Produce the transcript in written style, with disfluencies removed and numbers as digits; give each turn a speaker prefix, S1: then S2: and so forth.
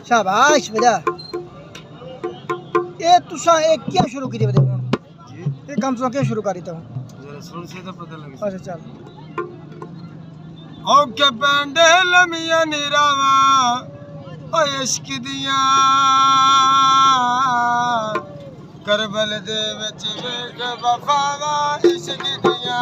S1: शाबाश बेटा। ये तुसा एक क्या शुरू की थी बता हुन जी ये काम तुसा क्या शुरू करी था
S2: जरा सुन से तो पता लगे।
S1: अच्छा चल
S2: ओ के पेंडे लमिया निरावा ओ इश्क दिया करबल दे विच वेख वफावा इश्क दिया